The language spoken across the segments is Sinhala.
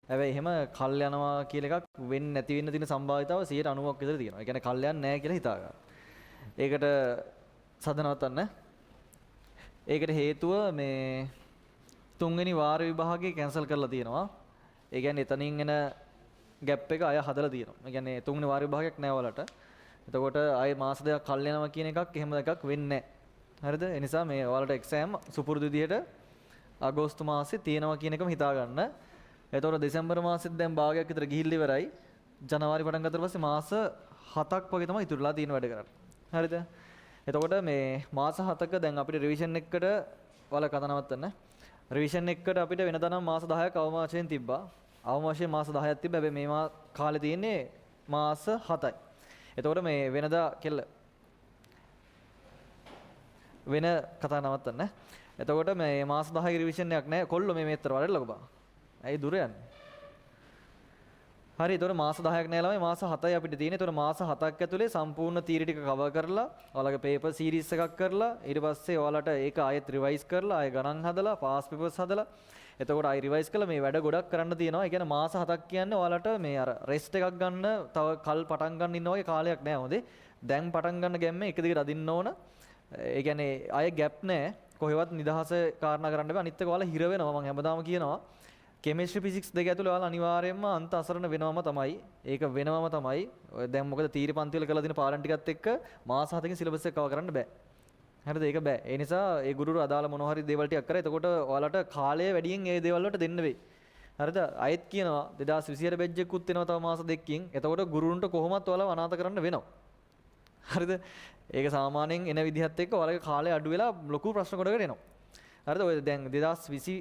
හැබැයි එහෙම කල් යනවා කියලා එකක් වෙන්නේ නැති වෙන්න තියෙන සම්භාවිතාව 90%ක් විතර තියෙනවා. ඒ කියන්නේ කල් යන්නේ නැහැ කියලා හිතා ගන්න. ඒකට සදනවත්තන්න. ඒකට හේතුව මේ තුන්වෙනි වාර විභාගය කැන්සල් කරලා තියෙනවා. ඒ කියන්නේ එතනින් එන ગેප් එක අය හදලා තියෙනවා. ඒ කියන්නේ තුන්වෙනි වාර විභාගයක් නැහැ ඔයාලට. එතකොට ආයේ මාස දෙකක් කල් යනවා කියන එකක් එහෙම එකක් වෙන්නේ නැහැ. හරිද? ඒ නිසා මේ ඔයාලට එක්සෑම් සුපුරුදු විදිහට අගෝස්තු මාසේ තියෙනවා කියන එකම හිතා ගන්න. එතකොට දෙසැම්බර් මාසෙත් දැන් භාගයක් විතර ගිහිල්ලා ඉවරයි. ජනවාරි පටන් ගත්තට පස්සේ මාස 7ක් වගේ තමයි ඉතුරුලා තියෙන වැඩ කරන්න. හරිද? එතකොට මේ මාස 7ක දැන් අපිට රිවිෂන් එකකට ඔයාලා කතා නවත්තන්න. රිවිෂන් එකකට අපිට වෙනදා නම් මාස 10ක් අවම වශයෙන් තිබ්බා. අවම වශයෙන් මාස 10ක් තිබ්බා. හැබැයි මේ කාලේ තියෙන්නේ මාස 7යි. එතකොට මේ වෙනදා කෙල්ල වෙන කතා නවත්තන්න. එතකොට මේ මාස 10ක රිවිෂන් එකක් නැහැ. කොල්ලෝ මේ මෙතර වලල්ලකෝ බා. ඇයි දුර යන්නේ? හරි. එතකොට මාස 10ක් නැහැ ළමයි. මාස 7යි අපිට තියෙන්නේ. එතකොට මාස 7ක් ඇතුලේ සම්පූර්ණ තීරි ටික කවර් කරලා ඔයාලගේ පේපර් සීරීස් එකක් කරලා ඊට පස්සේ ඔයාලට ඒක ආයෙත් රිවයිස් කරලා ආයෙ ගණන් හදලා පාස් පේපර්ස් හදලා එතකොට ආයෙ රිවයිස් කළා මේ වැඩ ගොඩක් කරන්න තියෙනවා. ඒ කියන්නේ මාස 7ක් කියන්නේ ඔයාලට මේ අර රෙස්ට් එකක් ගන්න තව කල් පටන් ගන්න ඉන්න වගේ කාලයක් නෑ හොඳේ. දැන් පටන් ගන්න ගැම්මේ එක දිගට අදින්න ඕන. ඒ කියන්නේ ආයෙ ગેප් නෑ. කොහෙවත් නිදහස කාරණා කරන්න බෑ. අනිත් එක ඔයාලා හිර වෙනවා. මම හැමදාම කියනවා. කෙමිස්ට්‍රි ෆිසික්ස් දෙක ඇතුළේ ඔයාලා අනිවාර්යයෙන්ම අන්ත අසරණ වෙනවම තමයි. ඒක වෙනවම තමයි. ඔය දැන් මොකද තීරි පන්ති වල කරලා දෙන පාඩම් ටිකත් එක්ක මාස 7කින් සිලබස් එක කවර් කරන්න බෑ. හරිද? ඒක බෑ. ඒ නිසා ඒ ගුරුවරු අදාළ මොනවා හරි දේවල් ටිකක් කරා. එතකොට ඔයාලට කාලය වැඩියෙන් ඒ දේවල් වලට දෙන්න වෙයි. හරිද? අයත් කියනවා 2020 බැච් එකකුත් එනවා තව මාස දෙකකින්. එතකොට ගුරුවරුන්ට කොහොමත් ඔයාලව අනාථ කරන්න වෙනවා. හරිද? ඒක සාමාන්‍යයෙන් එන විදිහත් එක්ක ඔයාලගේ කාලය අඩු වෙලා ලොකු ප්‍රශ්න කොටකට එනවා. හරිද? ඔය දැන් 2024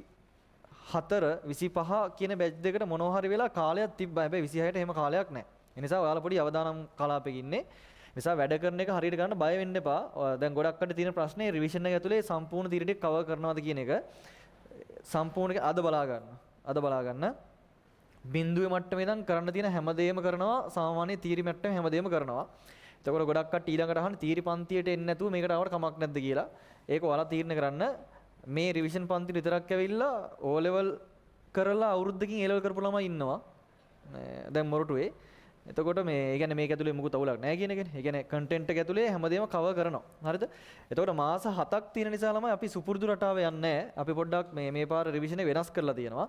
25 කියන බැච් දෙකට මොනවා හරි වෙලා කාලයක් තිබ්බා. හැබැයි 26ට එහෙම කාලයක් නැහැ. ඒ නිසා ඔයාලා පොඩි අවදානම් කලාපයක ඉන්නේ. නිසා වැඩ කරන එක හරියට ගන්න බය වෙන්න එපා. දැන් ගොඩක් අට තියෙන ප්‍රශ්නේ රිවිෂන් එක ඇතුලේ සම්පූර්ණ තීරය ටික කවර් කරනවද කියන එක සම්පූර්ණ අද බලා ගන්න. අද බලා ගන්න. බිඳුවේ මට්ටමේ ඉඳන් කරන්න තියෙන හැමදේම කරනවා. සාමාන්‍ය තීරි මට්ටමේ හැමදේම කරනවා. එතකොට ගොඩක් අට ඊළඟට අහන තීරි පන්තියට එන්නේ නැතුව මේකට ආවට කමක් නැද්ද කියලා. ඒක ඔයාලා තීරණය කරන්න. මේ රිවිෂන් පන්ති විතරක් ඇවිල්ලා O level කරලා අවුරුද්දකින් A level කරපු ළමයි ඉන්නවා. දැන් මොරටුවේ. එතකොට මේ ඒ කියන්නේ මේක ඇතුලේ මුකුත් අවුලක් නැහැ කියන එකනේ. ඒ කියන්නේ කන්ටෙන්ට් එක ඇතුලේ හැමදේම කවර් කරනවා. හරිද? එතකොට මාස 7ක් තියෙන නිසා ළමයි අපි සුපුරුදු රටාව යන්නේ නැහැ. අපි පොඩ්ඩක් මේ පාර රිවිෂන් එක වෙනස් කරලා තියෙනවා.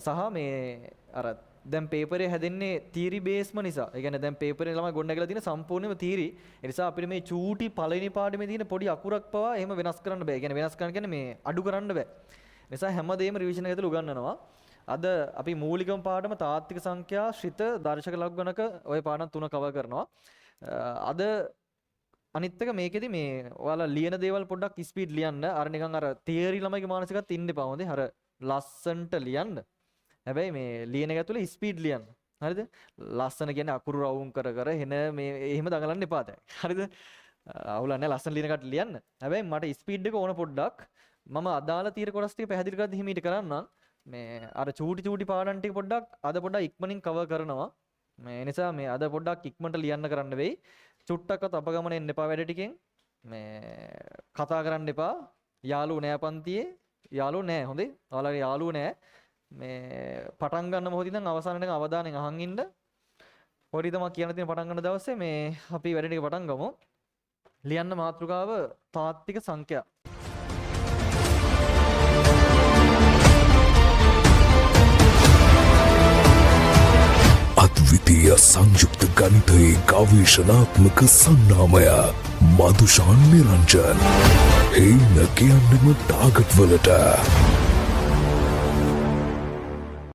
සහ මේ අර දැන් පේපරේ හැදෙන්නේ තීරි බේස්ම නිසා. ඒ කියන්නේ දැන් පේපරේ ළමයි ගොඩනගලා තියෙන සම්පූර්ණයෙන්ම තීරි. ඒ නිසා අපිට මේ චූටි පළවෙනි පාඩමේ තියෙන පොඩි අකුරක් පවා එහෙම වෙනස් කරන්න බෑ. ඒ කියන්නේ වෙනස් කරන්න කියන්නේ මේ අඩු කරන්න බෑ. ඒ නිසා හැමදේම රිවිෂන් එක ඇතුළේ උගන්වනවා. අද අපි මූලිකම පාඩම තාත්වික සංඛ්‍යා ශ්‍රිත දර්ශක ලඝුගණක ওই පාඩම් තුන කවර් කරනවා. අද අනිත් එක මේකෙදි මේ ඔයාලා ලියන දේවල් පොඩ්ඩක් ස්පීඩ් ලියන්න. අර නිකන් අර තියරි ළමයිගේ මානසිකත් ඉන්න එපා හොඳේ. අර ලස්සන්ට ලියන්න. හැබැයි මේ ලියන එක ඇතුලේ ස්පීඩ් ලියන්න. හරිද? ලස්සන කියන්නේ අකුරු රවුම් කර කර එන මේ එහෙම දඟලන්න එපා දැන්. හරිද? අවුල නැහැ ලස්සන ලියන කට ලියන්න. හැබැයි මට ස්පීඩ් එක ඕන පොඩ්ඩක්. මම අදාළ තීර කොටස් ටික පැහැදිලි කරද්දි හිමීට කරන්නම්. මේ අර චූටි පාඩම් ටික පොඩ්ඩක් අද පොඩ්ඩක් ඉක්මනින් කවර් කරනවා. මේ නිසා මේ අද පොඩ්ඩක් ඉක්මනට ලියන්න කරන්න වෙයි. චුට්ටක්වත් අපගමන එන්න එපා වැඩ ටිකෙන්. මේ කතා කරන්න එපා. යාළුවෝ නෑ පන්තියේ. යාළුවෝ නෑ හොඳේ. ඔයාලගේ යාළුවෝ නෑ. මේ පටන් ගන්න මොහොතින් ඉඳන් අවසානට අවදානෙන් අහන් ඉන්න. පොඩි තමා කියන දේ පටන් ගන්න දවසේ මේ අපි වැඩ ටික පටන් ගමු. ලියන්න මාතෘකාව තාත්වික සංඛ්‍යා. අද්විතීය සංයුක්ත ගණිතයේ ගවේෂණාත්මක සංනාමය මදුෂාන් නිරංජන්. හේන කියන්නම ටාගට් වලට